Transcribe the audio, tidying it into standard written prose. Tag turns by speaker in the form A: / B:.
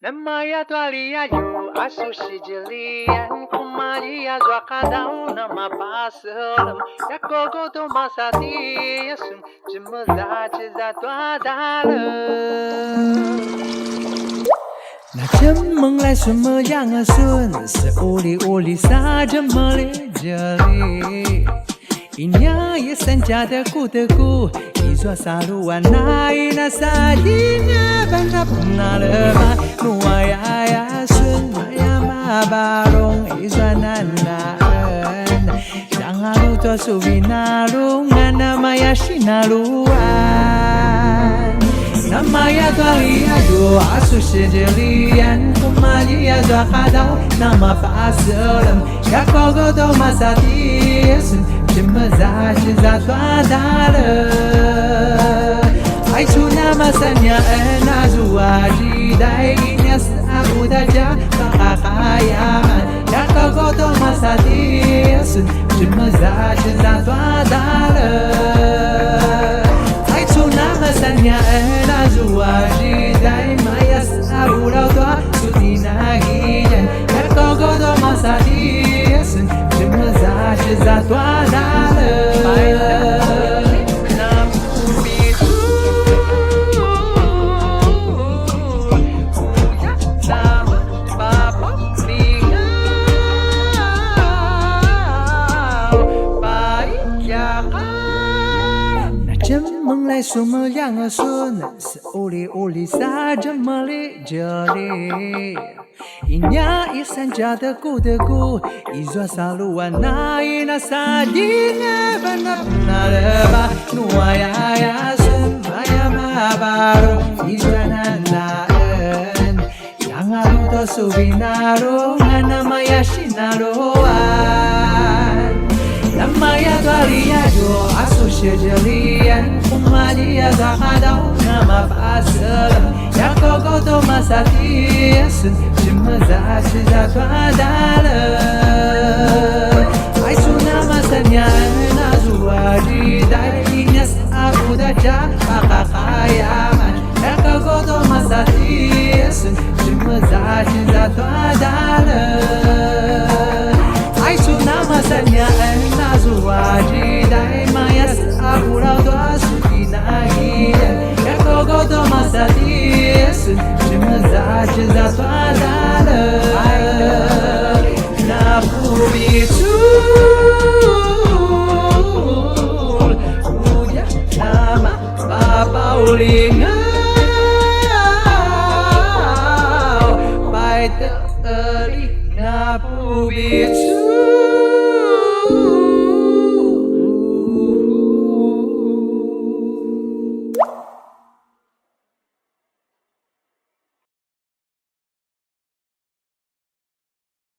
A: Namaya twalia yu asushi jilian kumaria zwa kadau nama pasalam yakogo to masati yasun jimaza chiza twadala 那这梦来什么样啊？顺是屋里撒着么哩这里，一娘一三家的姑的姑，一座沙路啊那一那沙一那班那碰那了吧，努啊呀呀顺啊呀嘛巴隆一座那那恩，让啊路多苏比那路啊那嘛呀西那路啊。Namaya twalia yo asushi jilian kumalia zwa kadau nama pasalam yakogo to masati yasun jimaza chiza twadala ai chuna masanya ena zuaji dai inyas aku daja kakakayaman yakogo to masati yasun jimaza chiza twadala ai chuna masanya ena zuaji dai mayas aurau toa sutinagian yakogo to masati yasun jimaza chiza twadala梦来什么样啊？顺是屋里撒着么哩这里，一娘一三家的姑的姑，一座沙路啊那一那沙地那巴那那了吧，努啊呀呀顺啊呀嘛巴隆，一座那那恩，让啊路多苏比那路啊那嘛呀西那路啊。Namaya twalia yo asushi jilian kumalia zwa kadau nama pasalam yakogo to masati yasun jimaza chiza twadala ai suna masanya na zuaji dai inyas aku daja kakakayaman yakogo to masati yasun jimaza chiza twadala ai suna masanya na zuaji dai mayas aurau to asukinagian yakogo to masati yasun jimaza chiza twadala na pubitul uya nama bapa ulingau pai teali na pubitul